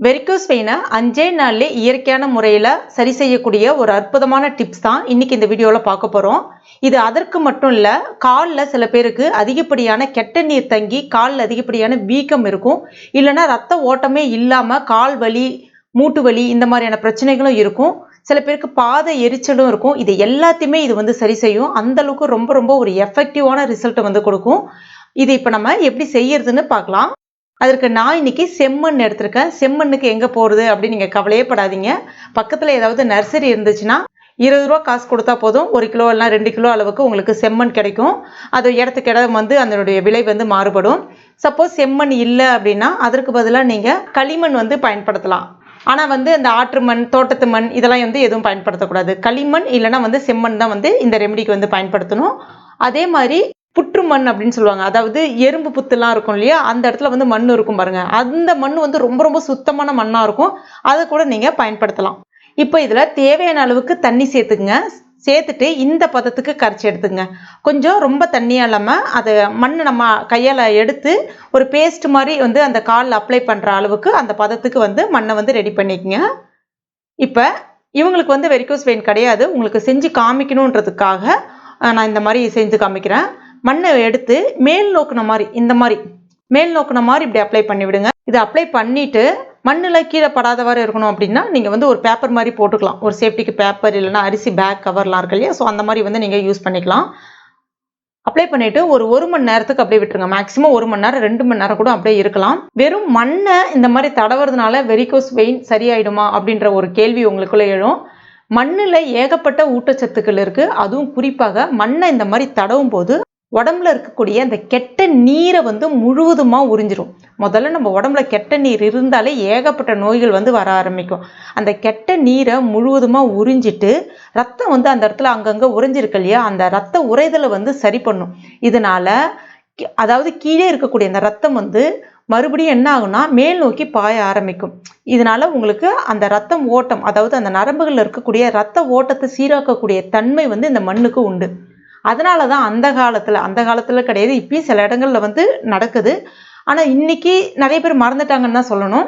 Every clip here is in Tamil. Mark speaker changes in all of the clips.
Speaker 1: வெரிகோஸ் வெயினை 5 நாள்லே இயற்கையான முறையில் சரி செய்யக்கூடிய ஒரு அற்புதமான டிப்ஸ் தான் இன்னைக்கு இந்த வீடியோவில் பார்க்க போகிறோம். இது அதற்கு மட்டும் இல்லை, காலில் சில பேருக்கு அதிகப்படியான கெட்ட நீர் தங்கி காலில் அதிகப்படியான வீக்கம் இருக்கும், இல்லைன்னா ரத்த ஓட்டமே இல்லாமல் கால் வலி, மூட்டு வலி இந்த மாதிரியான பிரச்சனைகளும் இருக்கும். சில பேருக்கு பாத எரிச்சலும் இருக்கும். இது எல்லாத்தையுமே இது சரி செய்யும். அந்த அளவுக்கு ரொம்ப ரொம்ப ஒரு எஃபெக்டிவான ரிசல்ட்டை கொடுக்கும். இது இப்போ நம்ம எப்படி செய்யறதுன்னு பார்க்கலாம். அதற்கு நான் இன்னைக்கு செம்மண் எடுத்திருக்கேன். செம்மண்ணுக்கு எங்கே போகிறது அப்படின்னு நீங்கள் கவலையே படாதீங்க. பக்கத்தில் ஏதாவது நர்சரி இருந்துச்சுன்னா 20 ரூபா காசு கொடுத்தா போதும், 1 கிலோ இல்லைனா 2 கிலோ அளவுக்கு உங்களுக்கு செம்மண் கிடைக்கும். அது இடத்துக்கு இடம் அதனுடைய விலை மாறுபடும். சப்போஸ் செம்மண் இல்லை அப்படின்னா அதற்கு பதிலாக நீங்கள் களிமண் பயன்படுத்தலாம். ஆனால் அந்த ஆற்று மண், தோட்டத்து மண் இதெல்லாம் எதுவும் பயன்படுத்தக்கூடாது. களிமண் இல்லைன்னா செம்மண் தான் இந்த ரெமெடிக்கு பயன்படுத்தணும். அதே மாதிரி புற்று மண் அப்படின்னு சொல்லுவாங்க. அதாவது எறும்பு புத்துலாம் இருக்கும் இல்லையா, அந்த இடத்துல மண் இருக்கும் பாருங்க. அந்த மண் ரொம்ப ரொம்ப சுத்தமான மண்ணாக இருக்கும். அதை கூட நீங்கள் பயன்படுத்தலாம். இப்போ இதில் தேவையான அளவுக்கு தண்ணி சேர்த்துக்குங்க. சேர்த்துட்டு இந்த பதத்துக்கு கரைச்சி எடுத்துங்க. கொஞ்சம் ரொம்ப தண்ணியாக இல்லாமல் அதை மண் நம்ம கையால் எடுத்து ஒரு பேஸ்ட் மாதிரி அந்த காலில் அப்ளை பண்ணுற அளவுக்கு அந்த பதத்துக்கு மண்ணை ரெடி பண்ணிக்கங்க. இப்போ இவங்களுக்கு வெரிகோஸ் வெயின் கிடையாது, உங்களுக்கு செஞ்சு காமிக்கணுன்றதுக்காக நான் இந்த மாதிரி செஞ்சு காமிக்கிறேன். மண்ணை எடுத்து மேல் நோக்குன மாதிரி இப்படி அப்ளை பண்ணி விடுங்க. இதை அப்ளை பண்ணிட்டு மண்ணில் கீழே படாதவாறு இருக்கணும் அப்படின்னா நீங்கள் ஒரு பேப்பர் மாதிரி போட்டுக்கலாம். ஒரு சேஃப்டிக்கு பேப்பர் இல்லைன்னா அரிசி பேக் கவர்லாம் இருக்கு இல்லையா, ஸோ அந்த மாதிரி நீங்கள் யூஸ் பண்ணிக்கலாம். அப்ளை பண்ணிட்டு ஒரு மணி நேரத்துக்கு அப்படியே விட்டுருங்க. மேக்ஸிமம் 1 மணி நேரம் 2 மணி நேரம் கூட அப்படியே இருக்கலாம். வெறும் மண்ணை இந்த மாதிரி தடவுறதுனால வெரிகோஸ் வெயின் சரியாயிடுமா அப்படின்ற ஒரு கேள்வி உங்களுக்குள்ள எழும். மண்ணில் ஏகப்பட்ட ஊட்டச்சத்துக்கள் இருக்குது. அதுவும் குறிப்பாக மண்ணை இந்த மாதிரி தடவும் போது உடம்புல இருக்கக்கூடிய அந்த கெட்ட நீரை முழுவதுமாக உறிஞ்சிரும். முதல்ல நம்ம உடம்புல கெட்ட நீர் இருந்தாலே ஏகப்பட்ட நோய்கள் வர ஆரம்பிக்கும். அந்த கெட்ட நீரை முழுவதுமாக உறிஞ்சிட்டு ரத்தம் அந்த இடத்துல அங்கங்கே உறைஞ்சிருக்கு இல்லையா, அந்த ரத்த உறைதலை சரி பண்ணும். இதனால அதாவது கீழே இருக்கக்கூடிய அந்த ரத்தம் மறுபடியும் என்ன ஆகும்னா மேல் நோக்கி பாய ஆரம்பிக்கும். இதனால உங்களுக்கு அந்த ரத்தம் ஓட்டம், அதாவது அந்த நரம்புகளில் இருக்கக்கூடிய ரத்த ஓட்டத்தை சீராக்கக்கூடிய தன்மை இந்த மண்ணுக்கு உண்டு. அதனால தான் அந்த காலத்தில் கிடையாது, இப்பயும் சில இடங்களில் நடக்குது. ஆனால் இன்னைக்கு நிறைய பேர் மறந்துட்டாங்கன்னு தான் சொல்லணும்.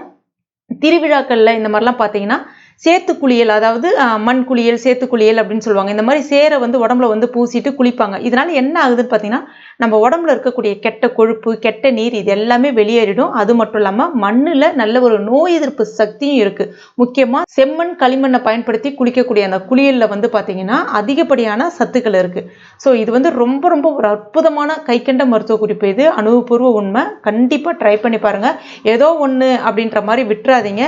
Speaker 1: திருவிழாக்களில் இந்த மாதிரிலாம் பார்த்தீங்கன்னா சேத்து குளியல், அதாவது மண் குளியல், சேத்து குளியல் அப்படின்னு சொல்லுவாங்க. இந்த மாதிரி சேரை உடம்புல பூசிட்டு குளிப்பாங்க. இதனால என்ன ஆகுதுன்னு பார்த்தீங்கன்னா நம்ம உடம்புல இருக்கக்கூடிய கெட்ட கொழுப்பு, கெட்ட நீர் இது எல்லாமே வெளியேறிடும். அது மட்டும் இல்லாமல் மண்ணில் நல்ல ஒரு நோய் எதிர்ப்பு சக்தியும் இருக்குது. முக்கியமாக செம்மண், களிமண்ணை பயன்படுத்தி குளிக்கக்கூடிய அந்த குளியலில் பார்த்தீங்கன்னா அதிகப்படியான சத்துக்கள் இருக்குது. ஸோ இது ரொம்ப ரொம்ப ஒரு அற்புதமான கைக்கண்ட மருத்துவ குறிப்பு. இது அனுபவபூர்வ உண்மை. கண்டிப்பாக ட்ரை பண்ணி பாருங்கள். ஏதோ ஒன்று அப்படின்ற மாதிரி விட்டுறாதீங்க.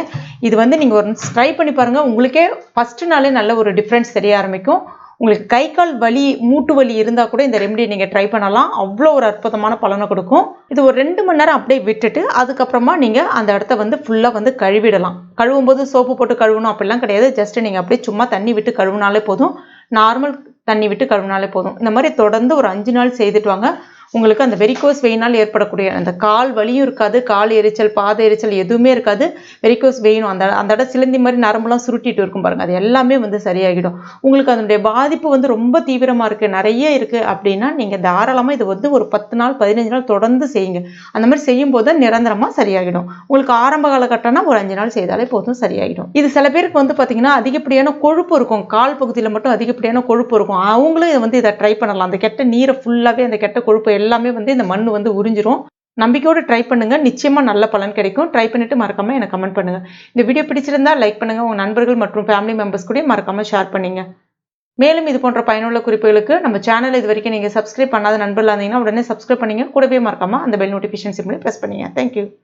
Speaker 1: இது நீங்கள் ஒரு ட்ரை பண்ணி பாருங்க. உங்களுக்கே ஃபர்ஸ்ட் நாளே நல்ல ஒரு டிஃப்ரென்ஸ் தெரிய ஆரம்பிக்கும். உங்களுக்கு கை கால் வலி, மூட்டு வலி இருந்தால் கூட இந்த ரெமெடி நீங்கள் ட்ரை பண்ணலாம். அவ்வளோ ஒரு அற்புதமான பலனை கொடுக்கும். இது ஒரு 2 மணி நேரம் அப்படியே விட்டுட்டு அதுக்கப்புறமா நீங்கள் அந்த இடத்த ஃபுல்லாக கழுவிடலாம். கழுவும் போது சோப்பு போட்டு கழுவணும் அப்படிலாம் கிடையாது. ஜஸ்ட் நீங்கள் அப்படியே சும்மா தண்ணி விட்டு கழுவினாலே போதும். நார்மல் தண்ணி விட்டு கழுவினாலே போதும். இந்த மாதிரி தொடர்ந்து ஒரு 5 நாள் செய்துட்டு வாங்க. உங்களுக்கு அந்த வெரிகோஸ் வெயினால் ஏற்படக்கூடிய அந்த கால் வலியும் இருக்காது, கால் எரிச்சல், பாத எரிச்சல் எதுவுமே இருக்காது. வெரிகோஸ் வெயினும் அந்த இடம் சிலந்தி மாதிரி நரம்புலாம் சுருட்டிட்டு இருக்கும் பாருங்க, அது எல்லாமே சரியாகிடும். உங்களுக்கு அதனுடைய பாதிப்பு ரொம்ப தீவிரமாக இருக்குது, நிறைய இருக்குது அப்படின்னா நீங்கள் தாராளமாக இது ஒரு 10 நாள் 15 நாள் தொடர்ந்து செய்யுங்க. அந்த மாதிரி செய்யும் போது நிரந்தரமாக சரியாகிடும். உங்களுக்கு ஆரம்ப காலகட்டம்னா ஒரு 5 நாள் செய்தாலே போதும், சரியாகிடும். இது சில பேருக்கு பார்த்தீங்கன்னா அதிகப்படியான கொழுப்பு இருக்கும், கால் பகுதியில் மட்டும் அதிகப்படியான கொழுப்பு இருக்கும். அவங்களும் இதை ட்ரை பண்ணலாம். அந்த கெட்ட நீரை ஃபுல்லாகவே, அந்த கெட்ட கொழுப்பு எல்லாமே இந்த மண் உறிஞ்சிரும். நம்பிக்கையோடு ட்ரை பண்ணுங்க, நிச்சயமா நல்ல பலன் கிடைக்கும். ட்ரை பண்ணிட்டு மறக்காம எனக்கு கமெண்ட் பண்ணுங்க. இந்த வீடியோ பிடிச்சிருந்தா லைக் பண்ணுங்க, உங்க நண்பர்கள் மற்றும் ஃபேமிலி மெம்பர்ஸ் கூட மறக்காம ஷேர் பண்ணுங்க. மேலும் இது போன்ற பயனுள்ள குறிப்புகளுக்கு நம்ம சேனல் இது வரைக்கும் நீங்க சப்ஸ்கிரைப் பண்ணாத நண்பர்களா இருந்தீங்கன்னா உடனே சப்ஸ்கிரைப் பண்ணீங்க. கூடவே மறக்காம அந்த பெல் நோட்டிஃபிகேஷன் சிம்பிளை பிரஸ் பண்ணுங்க. தேங்க்யூ.